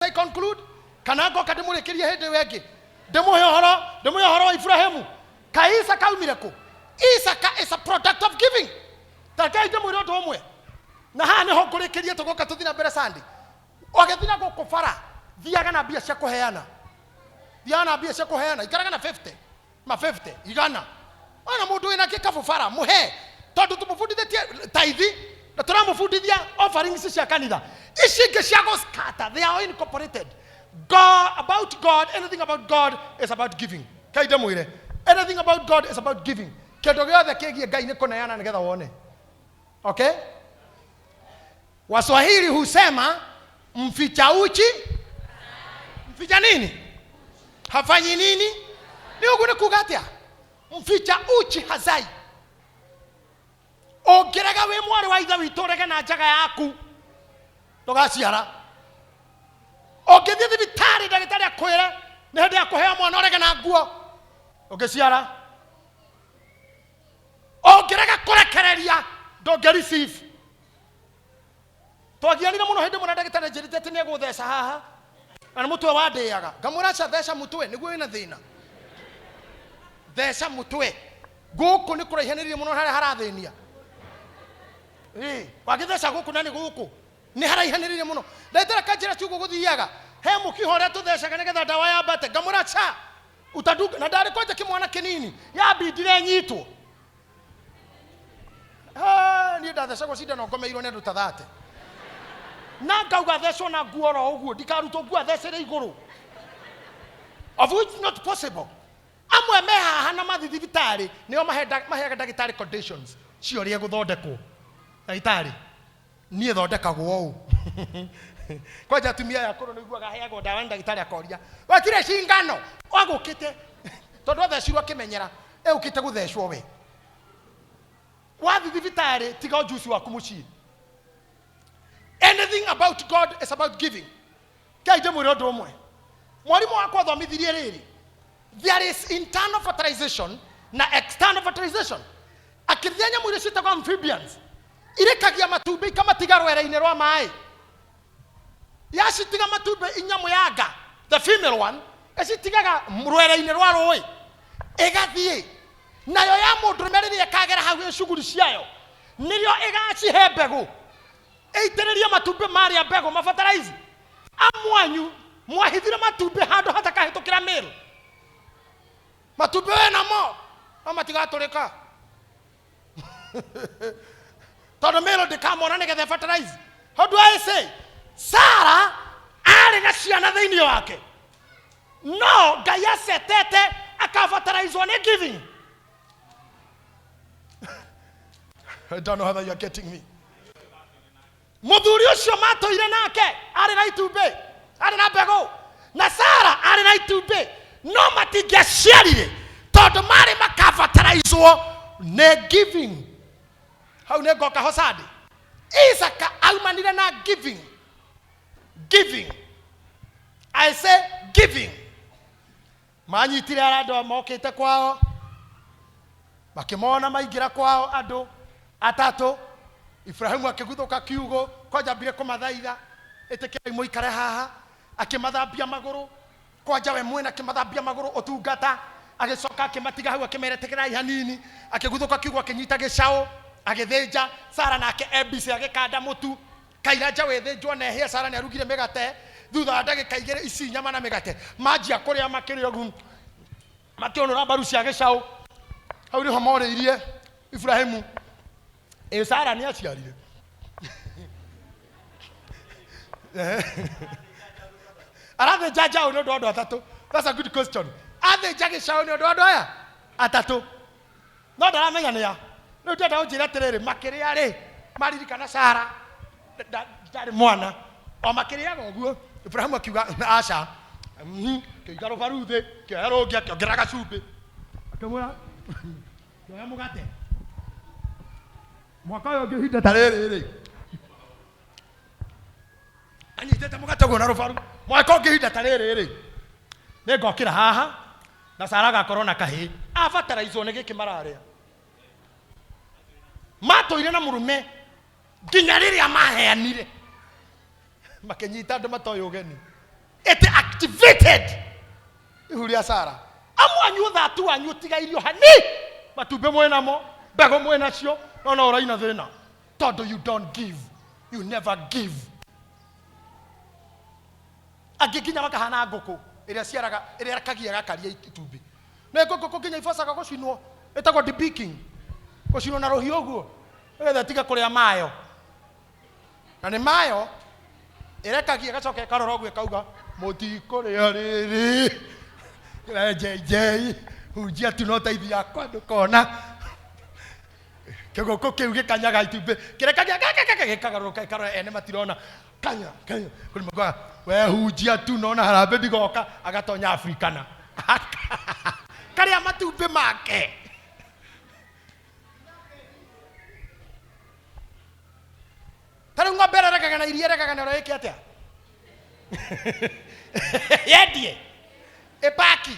I conclude, kanako kadimurekirie hende wenge demuhe horo wa Ibrahimu ka Isaka umireko. Isaka is a product of giving. Takai demure ndo omwe na hane ho kurekirie tugoka tuthina mbere Sunday ogethina gukufara thiaga na bia cia kuheana ikaraga na 50 ma 50 igana ona mundu ina kikabu fara muhe tondu tumufundithie taithi na turamufundithia offerings cia kanitha ici cia scatter. They are incorporated. Anything about God is about giving. Kaide mwire, anything about God is about giving. Kendo giothe kigie Ngai ni kuneana nigetha wone. Okay? Waswahili husema mficha uchi mficha nini? Hafanyi nini? Ni ugune kugatia. Mficha uchi hazai. Ogeraga we mwari wa itha witorege na njaga yaku. Togaciara. Ogethie thibitari ndagitari akwire ni hindi ya kuhea mwana orege na nguo. Ogeciara. Ogeraga kurekereria ndonge receive. Twagianira muno hindi mwana ndagitari njirite ni gutheca haha. Na mutwe wandiaga. Ngamura cha theca mutwe niguo ina thina. Theca mutwe. Guku ni kuraihaniririe muno harathinia. Wagitheca guku nani guku. Ni haraihaniririe muno. Ndaitera kanjira chugo guthiaga. He mukihore tuthecaga nigetha dawa ya bate. Ngamura cha utaduka na ndari kwaje kimwana kinini. Ya bidire nyitwo. Ni ndathecagwo cinda no ngomeirwo ni nduta thate. Na ngauga thecwo na nguoro uguo ndikaruto nguo thecere iguru. Of which not possible. Amwe mehaha na mathithibitari nio maheaga ndagitari conditions ciorie guthondekwo. Ndagitari nie thondekagwo u. Kwaja tumia ya koro niguaga heagwo dawa ndagitari akoria. Wakire cingano wagukite tondu thecirwo kimenyera ukite guthecwo we. Wathithibitari tiga juice waku mucii. Anything about God is about giving. Kaide mwiro ndo mwe. Mwalimu wako athomithirie riri. There is internal fertilization na external fertilization. Akithenya mwire cita kwa amphibians. Irekagia matumbi kama tiga rwera-ini rwa mai. Yacitiga matumbi inyamu yaga. The female one ecitigaga rwera-ini rwa rui. Igathie. Nayo ya mundurume riri akagera hau shughuli ciayo. Nirio igacihe mbegu. Eitereria matumbi maria mbegu mafertilize. Amwanyu mwahithire matumbi handu hatakahitukira miru. Matumbi wena mo amatigaturika. Tondu miru ndikamona nigetha fertilize. How do I say? Sarah ari na ciana thiini wake. No, Ngai acetete akafertilize on giving. I don't know how you are getting me. Muthuri ucio matoire nake ari na itumbi ari na mbegu na Sara ari na itumbi no matingiaciarire tondu mari makafataraizwo ne giving. Hau ne goka hosadi Isaka aumanire na giving. I say giving. Manyitire arando mokite kwao makimona maingira kwao andu atatu. Ibrahimu akiguthuka kiugo kwaja mbire kumathaitha itikirai muikare haha akimathambia maguru kwaja we mwena akimathambia maguru utungata agicoka akimatiga hau akimeretekerai hanini akiguthuka kiugo akinyita gicao agithinja Sara nake ebisi agikanda mutu kairaja wethinjwo na ehia Sara ni arugire migate thutha ndagika igire ici nyama na migate manjia kuria makirio gu makionora mbaru cia gicao hau ni homoririe Ibrahimu. Sara ni aciarire. Arathe jaja uno ndo atatu. That's a good question. Athe jage shao ni ndo aya atatu. No ndaramenya ni ya. No ndenda unjira tiriri makiria ri maririkana Sara ndari mwana o makiria goguo. Ibrahimu akiuga aca kiigaro baruthe kero ngia kiongeraga cumbi akamura ya mugate mwaka yo ngihinda tariri anyitete mugate go na rubaru mwaka ngihinda tariri ne ngokira haha na Sara gakorwo na kahi afataraizwo ni giki mararia matoire na murume nginya riria maheanire makenyita andu matoyo geni It activated. Ihuria Sara. Amu thatu anyu tiga irio hani. Matumbe mwena mo, bego mwena cio, no uraina thina. Todo you don't give. You never give. Agikinya makahana ngoko iria ciaraga iria kagia gakaria itumbi. Na ngoko kinya ifacaga gucinwo etagwo debeaking. Gucinwo na rohio guo. Etha tiga kuria mayo. Na ni mayo irekagia gacoke karoro gwe kauga mutikuria riri. JJ unjia tunoteithia kwa ndukona. Kegoko kiu gikanyaga itumbi. Kirekagia gikagaruka ikaro ene matirona. Kanya kuri mugwa we hunjia tunona harambe ndigoka agatonya Afrikana. Karia matumbi make. Tari ngombe rekaga na iria rekaga na roike atia. Yedie. Epaki.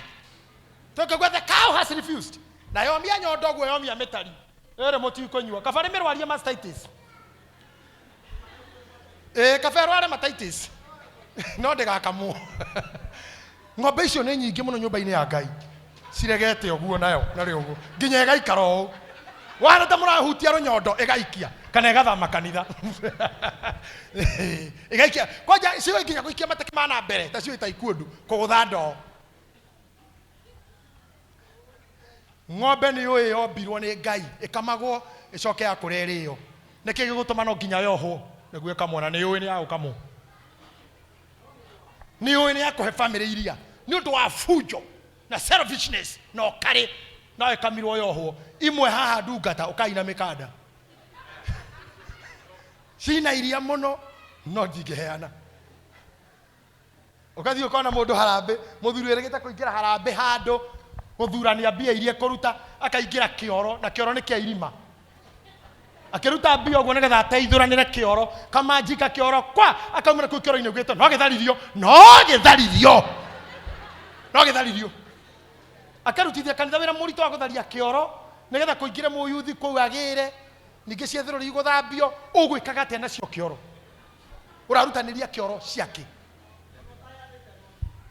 Toka gwa the cow has refused. Na yomia nyondo gwe yomia metari. Ere moti konyua. Kafare merwaria mastitis. Kafare wale mastitis. No ndegakamu. Ngombe icio nĩ nyingĩ mũno nyũmba-inĩ ya Ngai. Ciregete ũguo nayo na rĩo ũguo. Nginya ĩgaikara ũũ. Wahana ta mũrahutia rũnyondo ĩgaikia kana ĩgathama kanitha. Ĩgaikia. Kwanja cio ikinya gũikia mateke mana mbere ta cio itaikuondu kũgũtha ndoo. Ng'ombe nĩ ũĩ yombirwo nĩ Ngai ĩkamagwo ĩcoke ya kũrerĩyo. Nĩkĩ gĩgũtũma no nginya yohwo nĩguo ĩkamwona nĩ ũĩ nĩ ya gũkamwo. Nĩ ũĩ nĩ ya kũhe family iria nĩ ũndũ wa fujo na selfishness na ũkarĩ na ĩkamirwo yohwo. Imwe haha ndungata ũkaina mĩkanda. Cina iria mũno no ndingĩheana. Ũgathiĩ ũkona mũndũ harambe mũthuri erĩgĩte kũingĩra harambe handũ gũthurania mbia iria kũruta akaingĩra kĩoro na kĩoro nĩ kĩa irima. Akĩruta mbia ũguo nĩgetha ateithũranĩre kĩoro kamanjika kĩoro kwa akaumĩra kũu kĩoro-inĩ ũgĩtwo no gĩtharithio. Akarutithia kanitha wĩra mũritũ wa gũtharia kĩoro nĩgetha kũingĩre mũyuthi kũu agĩre ningĩ ciethũrũri gũthambio ũgwĩkaga atĩa nacio kĩoro. Ũrarutanĩria kĩoro ciake.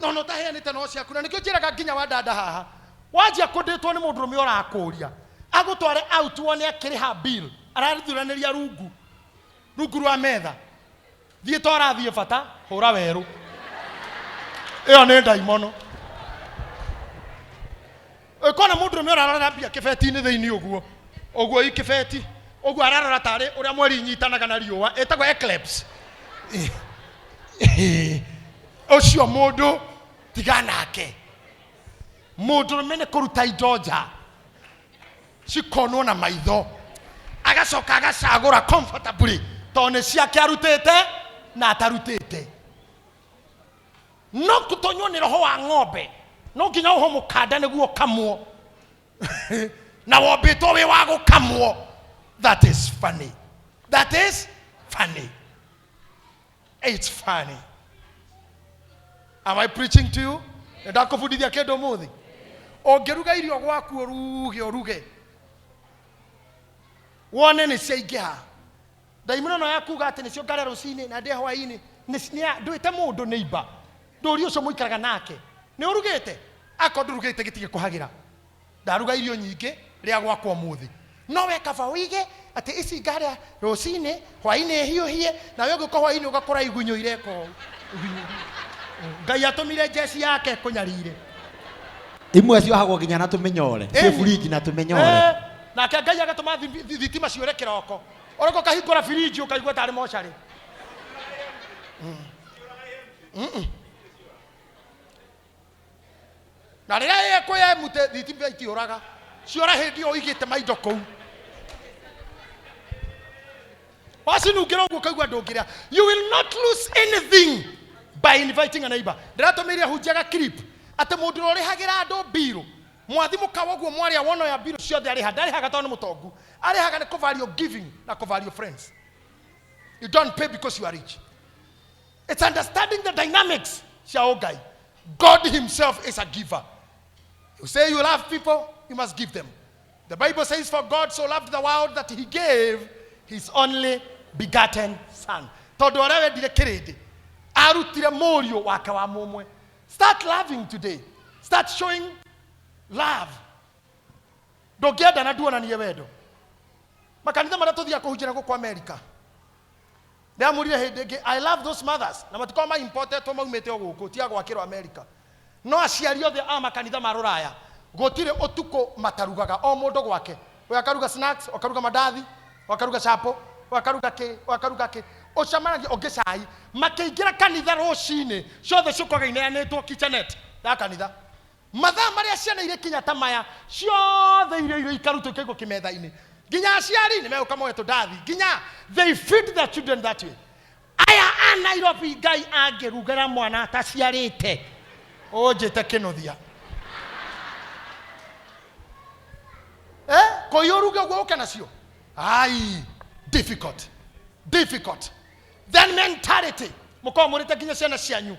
No taheanĩte no ciaku na nĩkĩo njĩraga nginya wa dada haha. Wajia kũndĩtwo nĩ mũndũ rũme ũrakũria. Agũtware out wone akĩrĩha bill. Ararithuranĩria rungu rwa metha. Thiĩ ta ũrathiĩ bata hũra werũ. Ĩyo nĩ ndaimono. Ũkona mũndũ rũme ũrarora mbia kĩbeti-inĩ thĩinĩ ũguo ikĩbeti. Ũguo ararora tarĩ ũrĩa mweri nyitanaga na riũa. Ĩtagwo eclipse. Ũcio mũndũ tiganake. Mũndũ rũme nĩ kũruta indo nja cikonwo na maitho agacoka agacagũra comfortably tondũ nĩ ciake arutĩte na atarutĩte. No kũtonywo nĩ roho wa ng'ombe no nginya ũho mũkanda nĩguo kamwo na wombĩtwo wĩ wa gũkamwo. That is funny. That is funny. It's funny. Am I preaching to you? Ndakũbundithia kĩndũ mũthĩ. Ũngĩruga irio gwaku ũruge wone nĩ ciaingĩha. Ndaimono no yakuga atĩ nĩcio ngare rũcinĩ na ndĩ hwaĩ-inĩ ndwĩte mũndũ neighbor ndũri ũcio mũikaraga nake nĩ ũrugĩte akorwo ndũrugĩte gĩtige kũhagĩra. Ndaruga irio nyingĩ rĩa gwakwa mũthĩ no we kaba ũige atĩ ici ngare rũcinĩ hwaĩ-inĩ hiũhie na we ũgĩũka hwaĩ-inĩ ũgakora igunyũ ireka. Ngai atũmire jeci yake kũnyarire. Imwe ciohagwo nginya na tũmenyore. Bũrigi na tũmenyore. Nake Ngai agatũma thitima ciũre kĩroko. Ũroko kahingũra firiji ũkaigua tarĩ mocarĩ. Na rĩrĩa kwĩye mute thitima itiũraga. Ciora hĩndĩ ĩyo igĩte maindo kũu. Wacinungĩra ũguo kaigua ndũngĩrĩa. You will not lose anything by inviting a neighbor. Ndĩratũmĩire hunjaga clip atĩ mũndũ ũrĩhagĩra andũ biru mwathimũ kawa ũguo mwarĩa wono ya biru ciothe arĩhaga tondũ nĩ mũtongu. Arĩhaga nĩ kũvario giving na kũvario friends. You don't pay because you are rich. It's understanding the dynamics cia Ngai. God himself is a giver. You say you love people, you must give them. The Bible says for God so loved the world that he gave his only begotten son. Tondũ arĩa wendire kĩrĩndĩ arutire morio wake wa mumwe. Start loving today. Start showing love. Ndũngĩenda na nduonanie wendo. Makanitha marĩa tũthiaga kũhunjĩra gũkũ America. Ndĩamũrire hĩndĩ ĩngĩ, I love those mothers. Na matikoo ma importetwo maumĩte o gũkũ, tiga gwakĩrwo America. No aciari othe a makanitha ma Rũraya, gũtirĩ ũtukũ matarugaga o mũndũ gwake. Ũyũ akaruga snacks, akaruga mandathi, akaruga chapo, akaruga kĩ. Ũcamanagia ũngĩ cai, makĩingĩra kanitha rũcinĩ, ciothe ciũkaga ineanĩtwo kitchenette ya kanitha. Mathaa marĩa ciana irĩ kinya ta maya, ciothe irio ikarutwo kĩgũ kĩmetha-inĩ. Ginya aciari nĩmegũka moe tũndathi. Ginya they feed their children that way. Aya a Nairobi Ngai angĩrugĩra mwana ataciarĩte. Ũnjĩte kĩnuthia. Kũiyũruga ũguo ũke nacio. Ai, difficult. Then mentality. Mũkorwo mũrĩte nginya ciana cianyu.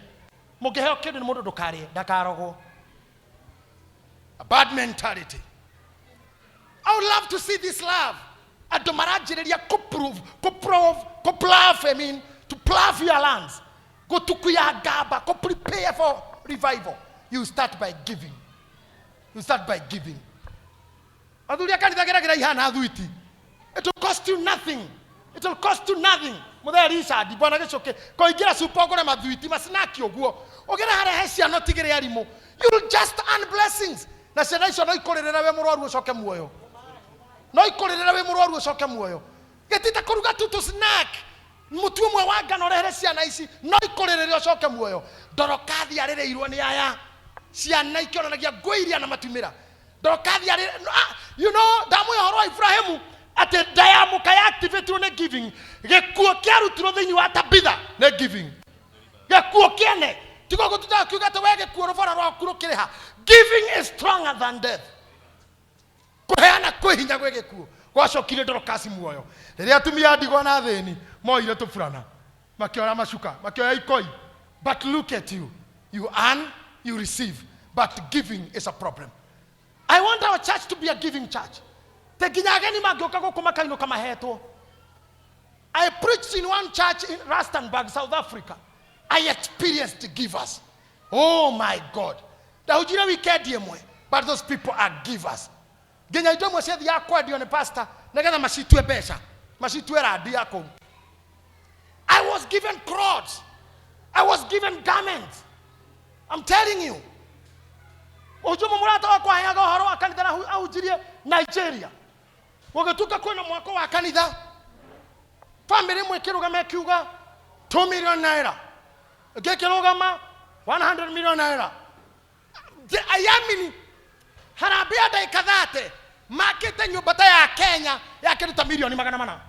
Mũngĩheo kĩndũ nĩ mũndũ ndũkarĩe, ndakarogwo. A bad mentality. I would love to see this love. Andũ maranjĩrĩria to plough your lands. Gũtukuya ngamba, prepare for revival. You start by giving. Athuri akanitha geragĩra ihana thuiti. It will cost you nothing. Mũthee Richard Bwana Gĩcũkĩ kũingĩra super ũgũre mathuiti macinaki ũguo. Ũgĩra harĩa he ciana ũtigĩre arimũ. You will just earn blessings. Na ciana icio no ikorĩrĩra we mũrwaru ũcoke muoyo. Gĩtita kũruga tu snack. Mũtu ũmwe wa ngano rehere ciana ici no ikorĩrĩra ũcoke muoyo. Ndorokathi arĩrĩirwo nĩ aya. Ciana ikĩonanagia ngũ iria na matumĩra. Ndorokathi ndamũya ũhoro wa Ibrahimu atĩ ndayamuka ya activate nĩ giving. Gĩkuũ kĩarutirwo thĩinĩ wa Tabitha nĩ giving. Gĩkuũ kĩene tigo gũtuta kiuga atĩ we gĩkuũ rũbara rwaku rũkĩrĩha. Giving is stronger than death. Kũheana kwĩ hinya gwĩ gĩkuũ. Gwacokire Dorokasi muoyo. Rĩrĩa atumia ndigwa na thĩni moire tũburana. Makĩoya macuka, makĩoya ikoi. But look at you. You earn, you receive. But giving is a problem. I want our church to be a giving church. I preached in one church in Rustenburg, South Africa. I experienced givers. Oh my God. But those people are givers. I was given clothes. I was given garments. I'm telling you. Nigeria. Wagatuka kwena mwako wa kanitha. Family mwekiruga mekiuga 2 million naira. Gekirugama 100 million naira. Ayamini harabia dakika thate market nyumba ya Kenya yakiruta milioni 400.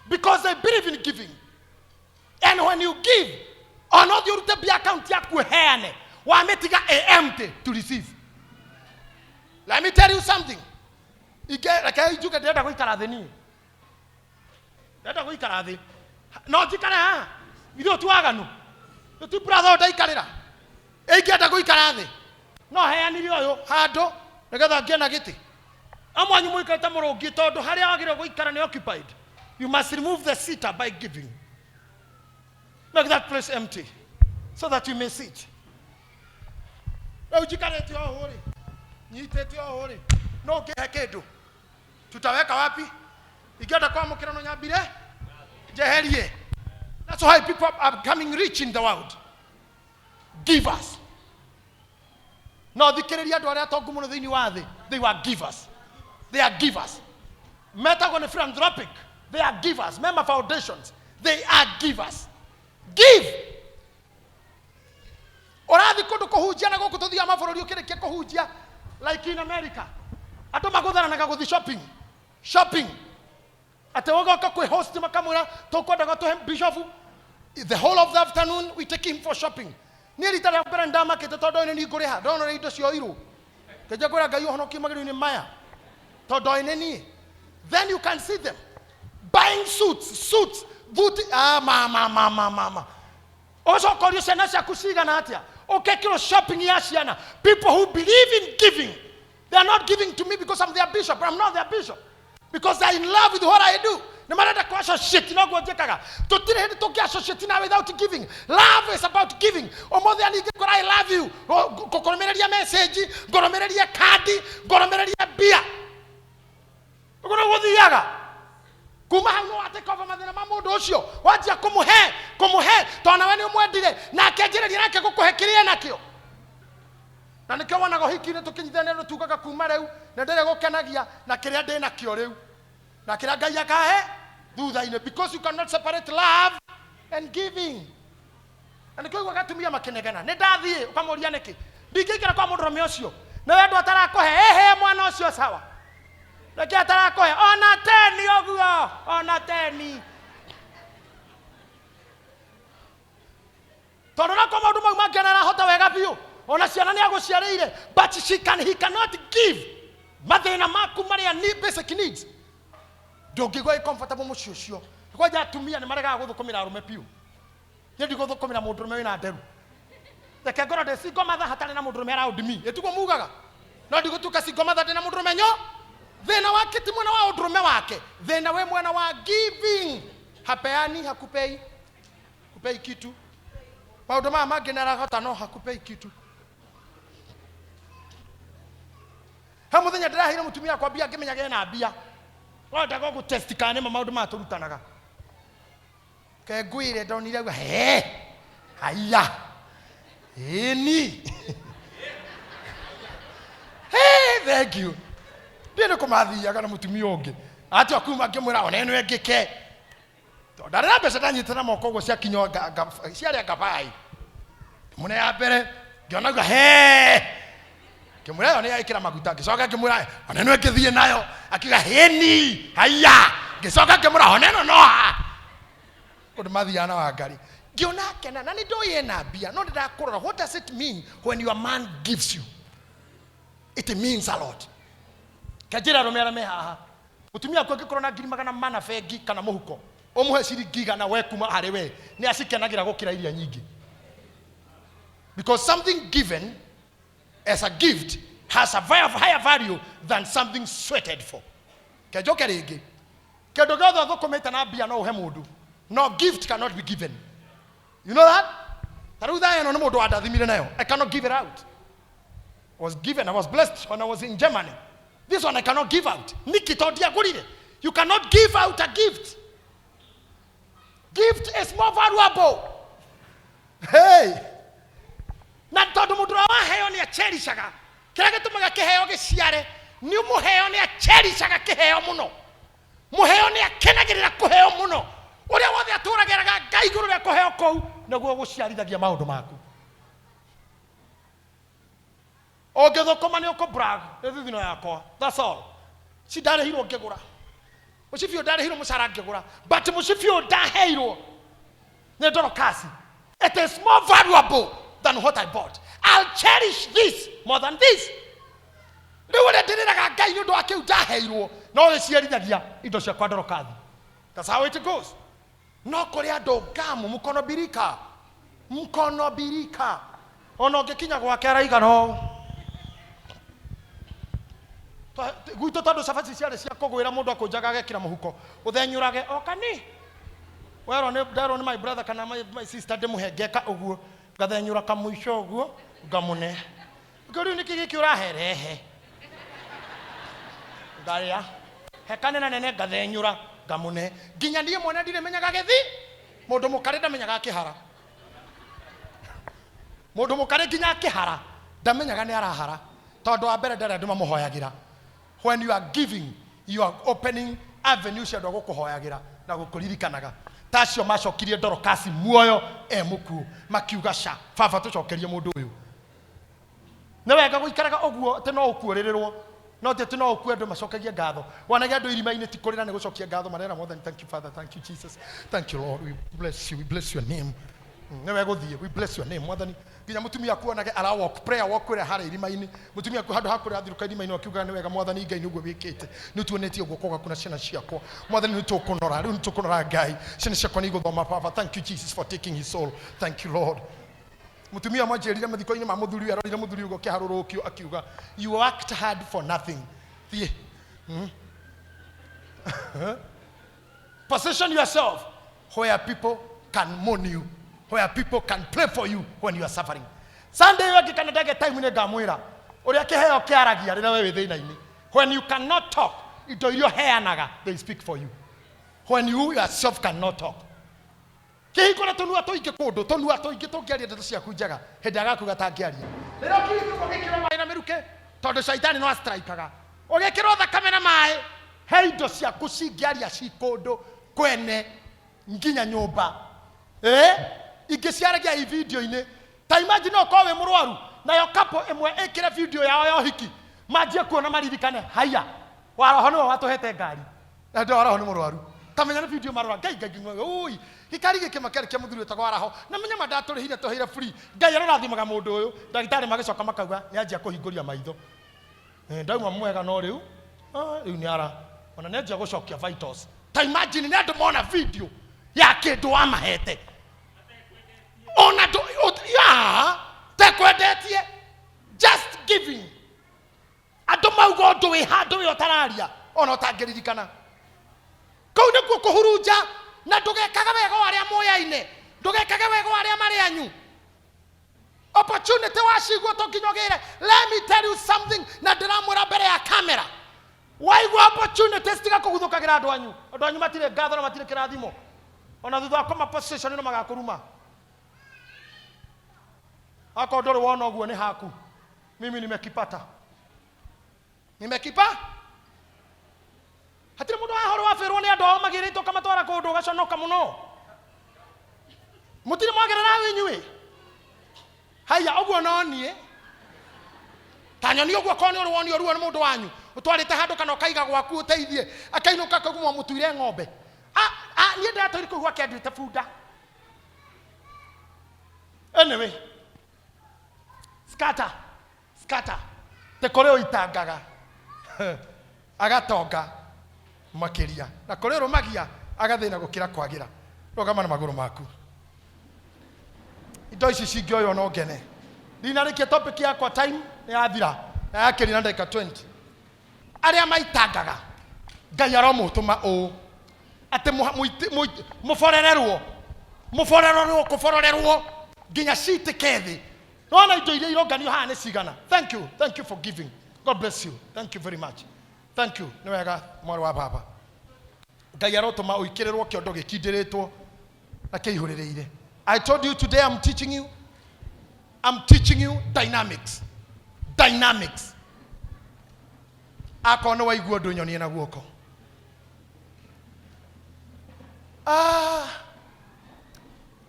Because they believe in giving. And when you give, on all your account yaku heane, wa metiga empty to receive. Let me tell you something. Ike dada kuikara theni. Dada kuikara the. No tikara ha. Video tuaganu. Tu brother daikarira. Ike dada kuikara the. No heani rioyo hado negetha ngena giti. Amwanyu muikata murongi tondu haria wagire kuikara ni occupied. You must remove the seater by giving. Make that place empty so that you may sit. Ujikarete ohori. Nyitete ohori. No gehekedo. Tutaweka wapi? Igenda kwa mukirano nyabire? Jeherie. That's why people are becoming rich in the world. Givers. No, thikiriria andu aria tongu muno thiini wa thi. They were givers. They are givers. Metagon philanthropic. They are givers. Member foundations. They are givers. Give. Orathi kundu kuhunjia na guku tuthia mabururi ukirikia kuhunjia like in America. Atu maguthana na guthi shopping. Ate wogoka kwe host makamura tokwenda gatuhe bishop. The whole of the afternoon we take him for shopping. Nearly tell mbere ndama kete todo ine ni nguriha. Don't know indo cio iru. Keje kura ngai honoki magiru ni maya. Todo ine ni. Then you can see them buying suits. Mama. Also call you senasa kusiga na atia. Okay, kilo shopping yasiana. People who believe in giving. They are not giving to me because I'm their bishop. I'm not their bishop. Because they're in love with what I do. Nĩ marenda ku associate no guo njĩkaga. Tũtirĩ hĩndĩ tũngĩ associate na without giving. Love is about giving. Ũmũthĩ ani ngĩkora I love you. Ngũkũrũmĩrĩria message, ngũrũmĩrĩria kandi, ngũrũmĩrĩria mbia. Ũguo no gũthiaga. Kuma hau no ate cover mathĩna ma mũndũ ũcio. Wanjia kũmũhe tondũ nawe nĩ ũmwendire na akĩanjĩrĩria nake gũkũhe kĩrĩa nakĩo. Na nĩkĩo wonaga hiki-inĩ tũkĩnyitithania nĩ tugaga kuma rĩu na ndĩrĩ gũkenagia na kĩrĩa ndĩ nakĩo rĩu. Na kĩrĩa Ngai akahe thutha-inĩ, because you cannot separate love and giving. Na nĩkĩo igua gatumia makĩnegena. Nĩ ndathiĩ ũkamũria nĩkĩ? Ndingĩikara kwa mũndũrũme ũcio. Nĩ wendo atarakũhe ehe mwana ũcio sawa. Nĩkĩ atarakũhe ona teni ũguo, ona teni. Tondũ na kwa maũndũ mau mangĩ arahota wega biũ. Ona ciana nĩ agũciarĩire, but he cannot give. Mathĩna maku marĩa ni basic needs. Ndũngĩgwa comfortable mũciĩ ũcio. Kwanja atumia nĩ maregaga gũthũkũmĩra arũme piũ. Nĩ ndigũthũkũmĩra mũndũrũme wĩna nderu. Reke ngorwo ndĩ single mother hatarĩ na mũndũrũme araũndimi. Ĩtugo mugaga. No ndigũtuĩka single mother ndĩ na mũndũrũme nyo. Thĩna wake ti mwena wa ũndũrũme wake. Thĩna we mwena wa giving. Hapeani hakupei. Kupei kitu. Maũndũ maya mangĩ nĩ arahota no hakupei kitu. Ha muthenya ndĩraheire mũtumia kwa mbia ngĩmenyaga ena mbia. Wondaga gũtest kana nĩ maũndũ ma tũrutanaga. Ke ngwĩre ndonire gwa haya. Eni. Hey, thank you. Ndĩ nĩ kũmathiaga na mũtumia ũngĩ. Ati akuma ngĩmwĩra ona eno ĩngĩke. Ndarĩ na mbeca ndanyita na moko ũguo cia kinyo ciarĩa ngabai. Mũne ya mbere ngĩona gwa Kimura yo nĩ yaikĩra maguta ngĩcoka ngĩmwĩra ona eno ĩngĩthiĩ nayo akiuga heni haya ngĩcoka ngĩmwĩra ona eno no ũndũ mathiana wa ngari ngĩona kena na nĩ ndoĩ ena mbia no ndĩrakũrora. What does it mean when your man gives you? It means a lot. Kajira romera me haha mutumia kwa ngĩkorwo na ngiri magana mana bengi kana mũhuko ũmũhe ciringi igana we kuma harĩ we nĩ acikenagira gũkĩra iria nyingĩ, because something given as a gift has a higher value than something sweated for. Kejoke rĩngĩ kĩndũ gĩothe thũkũmĩte na mbia no ũhe mũndũ. No gift cannot be given. You know that? Tarĩu thaa ĩno nĩ mũndũ wandathimire nayo. I cannot give it out. I was given, I was blessed when I was in Germany. This one I cannot give out. Niki tondia gurire. You cannot give out a gift. Gift is more valuable. Hey. Na tondu mundu wa heo ni acherishaga. Kira gitumaga kiheo giciare, ni muheo ni acherishaga kiheo muno. Muheo ni akenagirira kuheo muno. Uria wothe aturagiraga Ngai iguru ria kuheo kou naguo guciarithagia maundu maku. Ogethokoma ni ukobrag, ethithino yakwa. That's all. Si ndarehirwo ngigura. Musifio ndarehirwo musara ngigura, but musifio ndaheirwo ni ndorokasi. It is more valuable than what I bought. I'll cherish this more than this. Niwe ndiriraga Ngai ni undu wake ndaheirwo, no giciarithagia indo cia kwa ndorokathi. That's how it goes. No kuri andu ngamu mukono birika. Ono ngikinya gwake araiga no. Gwitũ tondũ cabaci ciarĩ cia kũgwĩra mũndũ akũnjaga agekĩra mũhuko ũthenyũrage okani werwo nĩ my brother kana my sister ndĩmũhe ngeka ũguo ngathenyũra kamũico ũguo ngamũne ngĩrĩu nĩkĩ gĩkĩ ũraherehe ngarĩa hekane na nene ngathenyũra ngamũne nginya niĩ mwene ndirĩ menyaga gĩthi mũndũ mũkarĩ ndamenyaga kĩhara mũndũ mũkarĩ nginya kĩhara ndamenyaga nĩ arahara tondũ wa mbere ndarĩ andũ mamũhoyagĩra. When you are giving, you are opening avenues cia gũkũhoyagĩra na gũkũririkanaga. Tacio macokirie ndorokasi muoyo mukuo makiuga ca baba tũcokerie mũndũ ũyũ. Nĩ wega gũikaraga ũguo atĩ no ũkuũrĩrĩrwo no atĩ no ũkue andũ macokagie ngatho. Wanagia andũ irima-inĩ ti kũrĩra nĩ gũcokia ngatho marera more than thank you Father, thank you Jesus, thank you Lord, we bless you, we bless your name. Nĩ wega gũthiĩ, we bless your name mwathani. Nginya mutumia kuonage ara walk prayer walk kũrĩa harĩ irima-inĩ mutumia ku handũ hakũrĩa athiruka irima-inĩ akiuga nĩ wega mwathani Ngai nĩguo wĩkĩte nĩ tuonetie guoko gwaku na ciana ciakwa mwathani nĩ tũkũnora rĩu nĩ tũkũnora Ngai ciana ciakwa nĩ igũthoma Papa. Thank you Jesus for taking his soul, thank you Lord. Mutumia mwanjĩrire mathiko-inĩ ma mũthuri arorire mũthuri ugo kĩharũrũkio akiuga you worked hard for nothing. Thiĩ Position yourself where people can mourn you, where people can pray for you when you are suffering. Sunday waki kana dage time ne gamwira uri akiheo kiaragia rira wewe thina-ini. When you cannot talk, indo irio heanaga, they speak for you. When you yourself cannot talk. Kihikora tonua toinge kundu, tonua toinge tongiaria ndeto ciaku njega, hindi agaku gatangiaria. Rira kiri gukikira mai na miruke, tondu shaitani no strikaga. Ugikira thakame na mai, he indo ciaku cingiaria ci kundu kwene nginya nyumba. Ingiciaragia i video-ini. Ta imagine no kowe murwaru na yo kapo emwe ekira video yao ya hiki. Majie kuona maririkane haya. Waroho no watuhete ngari. Na ndo waroho ni murwaru. Kamenya na video marwa ngai ui gikari gikimakere kia muthuri utagwa waraho na menya mandaturihire tuhire free ngai arathimaga mundu uyu ndagitari magicoka makauga ni anjia kuhinguria maitho ndauma mwega no riu riu ni ara ona ni anjia gucokia vitals. Ta imagine ni andu mona video ya kindu wa mahete ona do ya tekwendetie just giving andu maugo ndu wi handu wi otararia ona utangiririkana kau nikuo kuhuruja na ndugekaga wega waria moya-ine ndugekaga wega waria mari anyu opportunity washigwo tokinyogire. Let me tell you something na ndiramwira mbere ya camera waigwa opportunity stiga kuguthukagira andu anyu matire ngatho na matire kirathimo ona thutha koma position no magakuruma ako ndori wona oguo ni haku mimi nimekipata hatire mundu ahoro wafirwo ni andu ao magirito kama twara kundu gaconoka muno mutire mwagerera winyui haya oguo no nie tanyoni oguo koni uri woni oruo ni mundu wanyu utwarite handu kana ukaiga gwaku uteithie akainuka kagumwa mutuire ng'ombe nie ndatori kugwa kendwite bunda. Anyway, scatter te kore uitangaga agatonga makiria na kore rumagia agathina gukira kwagira rogama na maguru maku indo ici cingioyo no ngene ndinarikia topic yakwa time yathira yakiri na ndeka 20 aria maitangaga ngai aromutuma ate muforererwo nginya cite kethi nona indo iria ironganio haha ni cigana. Thank you for giving. God bless you. Thank you very much. Thank you. Ni wega mwari wa baba ngai arotuma uikirerwo kiondo gikindiritwo na kiihurireire. I told you today I'm teaching you dynamics. Akono waiguo ndunyonie na guoko.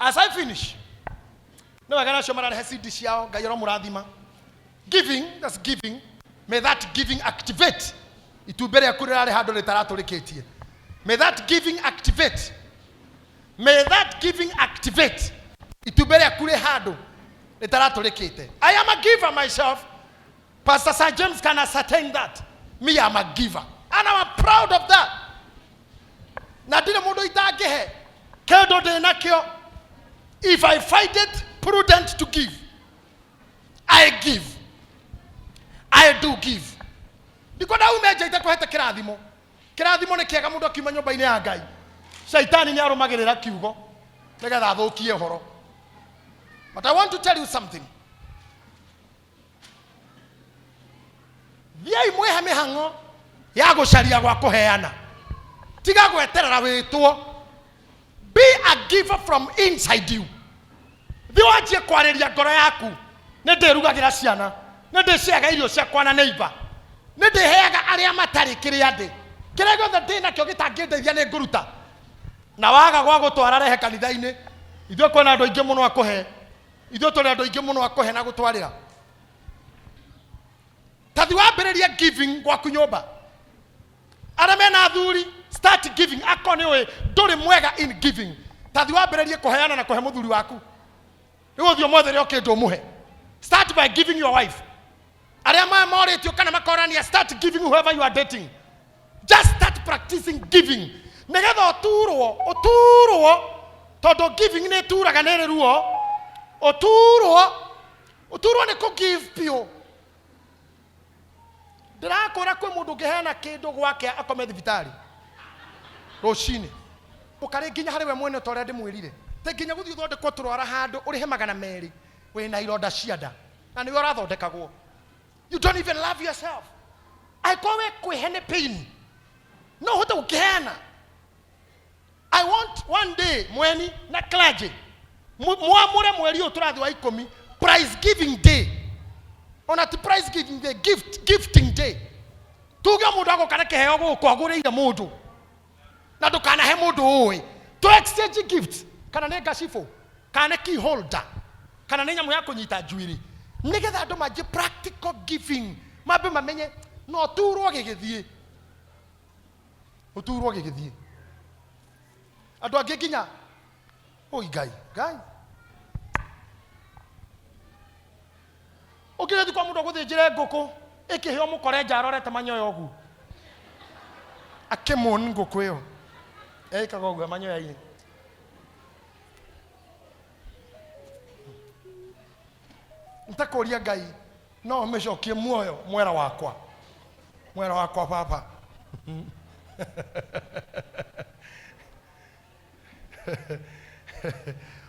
As I finish, no, I cannot show my head yao ngai aromurathima. That's giving. May that giving activate. Itubere akurare hado litaraturikitie. May that giving activate. Itubere akure hado litaraturikite. I am a giver myself. Pastor Sir James can ascertain that. Me, I'm a giver. And I'm proud of that. Nadine mundu itagehe. Kedo de nakio. If I find it prudent to give, I give. I do give. Because na umeja itakuheta kirathimo. Kirathimo ni kiega mundu akiuma nyumba-ini ya Ngai. Shaitani ni arumagirira kiugo. Nigetha thukie horo. But I want to tell you something. Thiai mwehe mihango ya gucaria gwa kuheana. Tiga gweterera witwo. Be a giver from inside you. Thiwajie kwariria ngoro yaku. Nindirugagira ciana. Nindiciaga irio ciakwa na neighbor. Nindiheaga aria matari kiria ndi. Kiria giothe ndina kio gitangindeithia ni nguruta. Na waga gwa gutwara rehe kanitha-ini. Ithuĩ kwĩna andũ aingĩ mũno akuhe. Ithuĩ tũrĩ andũ aingĩ mũno akuhe na gũtwarĩra. Tathi wambĩrĩrie giving gwaku nyũmba. Arĩa mena athuri, start giving. Akoni we ndũrĩ mwega in giving. Tathi wambĩrĩrie kũheana na kũhe mũthuri waku. Rĩu ũthiĩ ũmwethere kĩndũ ũmũhe. Start by giving your wife. Arĩa morĩtio kana makorania, start giving whoever you are dating. Just start practicing giving. Nigetha ũturwo tondũ giving nĩ turaga nĩ ruo. Ũturwo nĩ kũ give piũ. Ndirakũra kwĩ mũndũ ũngĩheana kĩndũ gwake akome thibitarĩ rũcinĩ ukare nginya hari we mwene tore ndimwirire te nginya guthii thondekwo turwara handu urihe $200 wina ironda cianda na niwe urathondekagwo. You don't even love yourself. I go kwihene pain no hote ukiheana. I want one day mweni na clergy mwamure mweri uturathi wa 10 prize giving day. On at prize giving day, gifting day. Tuga mundu agukana kiheo guko agurire mundu na ndukana he mundu uwi to exchange gifts kana ne gashifo kana key holder kana ne nyamu ya kunyita njuiri nigetha andu maji practical giving mabe mamenye no turwo gigithie uturwo gigithie andu angi nginya oi ngai ukire kwa mundu guthinjire nguku ikiheo mukore njarorete manyoya ugu akemon nguku iyo ikaga ugu manyoya ini ntakoria ngai no mecokie muoyo mwera wakwa papa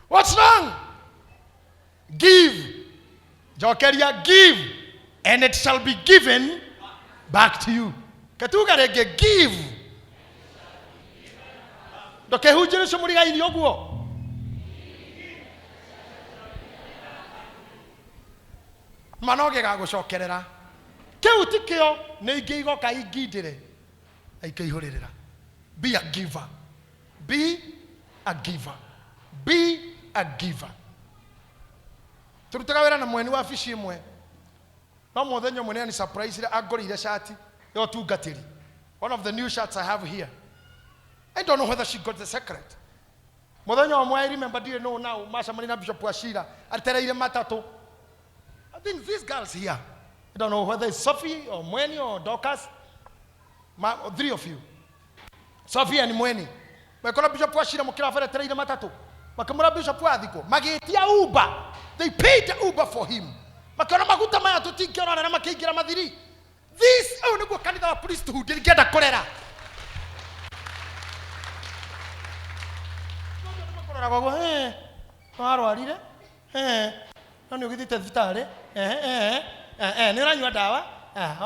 What's wrong? Give. Jokeria, give, and it shall be given back to you. Katuga rege give. Doke hujere somuriga ini oguo. Manoge ga gucokerera. Kiu tikio ne igigo ka igindire. Aikihurira. Be a giver. Be a giver. Be a giver. Turutaga wera na mweni wa fishi imwe. No muthenyo mweni ni surprise ile agorire shati yo tungatiri. One of the new shirts I have here. I don't know whether she got the secret. Muthenyo mwe I remember do you know now Masha Marina Bishop Washira alitereire matatu. I think these girls here. I don't know whether it's Sophie or Mweni or Dorcas. Three of you. Sophie and Mweni. Makona Bishop Washira mukira fere tereire matatu. Makamura Bishop Wadiko. Magitia Uber. They paid the Uber for him. Makona maguta maya tutinkiona na makigira madhiri. This only kanitha wa priesthood ndigenda korera. Korera gogo arwarire. Nani ugithite thitari? Ni uranyua dawa?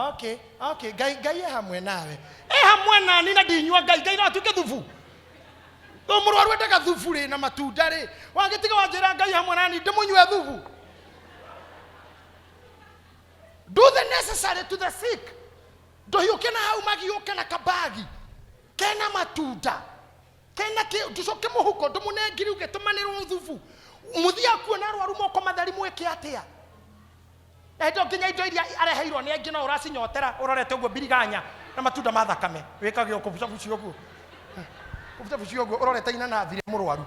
Okay. Gai hamwe nawe. Hamwe nani na ndinyua gai na tuke thufu. To murwaru wendaga thufu ri na matunda ri. Wangitiga wanjira ngai hamwe nani ndimunywe thufu. Do the necessary to the sick. Do you kena hau magi yo kena kabagi. Kena matunda. Kena ke tucoke muhuko ndumunengiri ugetumanirwo thufu. Muthia kuona arwaru moko mathari mweke atia. Eto kinya indo iria areheirwo ni angi no uracinyotera urorete uguo biriganya na matunda mathakame. Wikage ukubuca buci uguo. Kubuca buci uguo urorete ina na thire murwaru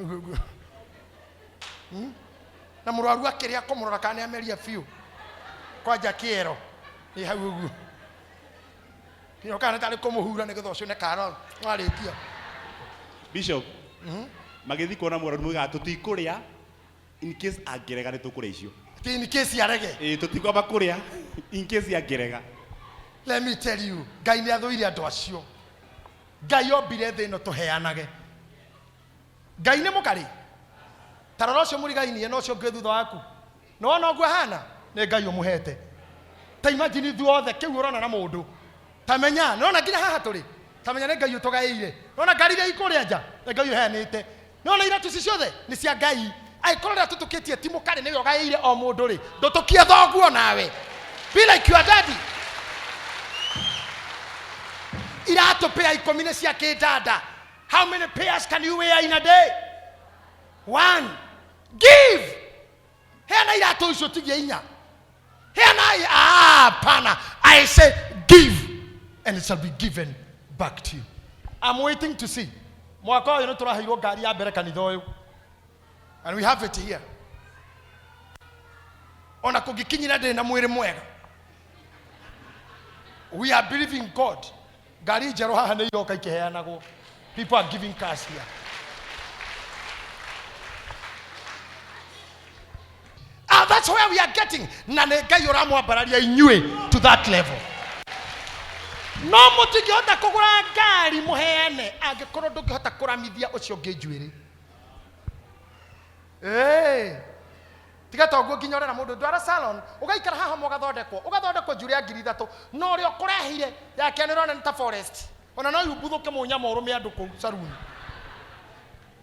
uguo. Na murwaru akiria kumurora kana ameria fiu. Kwanja kiero. Ni hau uguo. Kino kana tari kumuhura ni githocio ne karo. Warikia. Bishop. Magithi kuona murwaru mwiga tutikuria in case agirega ni tukure icio. In case yarege. Tutigwa kuria in case agirega. Let me tell you, Ngai ni athuire andu acio. Ngai ombire thi no tuheanage. Ngai ni mukari. Tarora ucio muri Ngai ni no ucio ngi thutha waku. No ona oguo hana ni Ngai umuhete. Ta imagine thu othe kiu urona na mundu. Tamenya no na nginya haha turi. Tamenya ni Ngai utugaire. No na ngari ria ikuria nja ni Ngai uheanite. No na iratu ciothe ni cia Ngai. Ai korora tutukitie ti mukari ni yogaire o mundu ri. Ndutukie thoguo nawe. Be like your daddy. Irato pea 10 cia kidada. How many pairs can you wear in a day? 1. Give. Hena irato icio tigie inya. Hena pana. I say give and it shall be given back to you. I'm waiting to see. Mwaka uyu turaheirwo ngari ya mbere kanitha uyu. And we have it here. Ona kugikinyira ndi na mwiri mwega. We are believing God. Gari jero haha ni yoka ikiheanagwo. People are giving cash here. That's where we are getting. Na Ngai uramwambararia inyue to that level. no mutingihota kugura ngari muheane angikorwo ndungihota kuramithia ucio nginjuiri tiga toguo nginya urera mundu ndwara salon ugaikara haha ugathondekwo njuri ya 3,000 no ri ukurehire yake ni rona ta forest ona no yubuthuke munya moru me andu ku saruni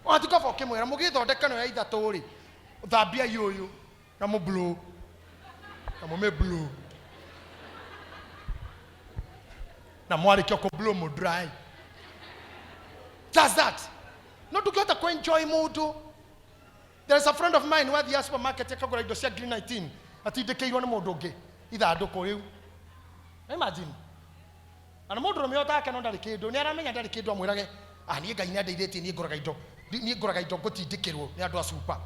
watika foke mwera mugithondeka no ya 3 ri uthambia yuyu na mu blue na mu me blue na mwari kyoko blue mu dry. Does that no tukihota ku enjoy mundu. There is a friend of mine where the supermarket yakagura indo cia green 19 atindikirwo ni mundu ungi ithanduku riu. Imagine. Ana mundu rume otake no ndari kindu ni aramenya ndari kindu amwirage ni ngai ni andeithĩtie ni nguraga indo gutindikirwo ni andu a super.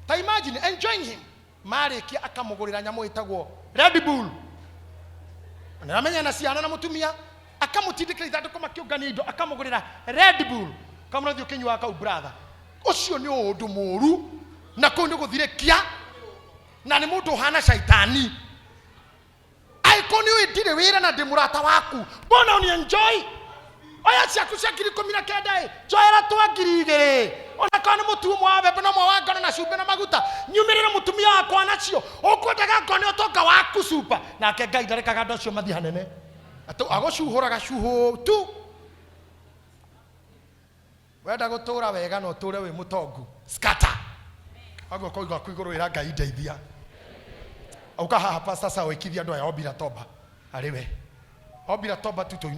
Ta imagine enjoying him. Mariki akamugurira nyamu itagwo Red Bull. Ana aramenya na ciana na mutumia akamutindikira ithanduku makiungania indo akamugurira Red Bull. Kamuna thio kinywa ka brother. Ucio ni undu muru na kå nä gå thire kia na nä må ndå hana shaitani aiko nä å ndirä wä ra na ndä må rata waku mbona å nä enjoy oya ciaku cia 19,000 njoera twa 2,000 ona kana nä må tu mwa mbembe na mwa wa ngano na cumbe na maguta nyumä rä ra må tumia wakwa nacio å kwendaga ngone å tonga waku cupa nake ngai ndarekaga andå acio mathi hanene agå cuhå raga cuhå tu wenda gå tå ra wega no tå re wä må tongu skata agwo koiga kuiguru ira ngai ndeithia auka haha pastor sawa ikithia ndo ya obira toba ariwe obira toba tuto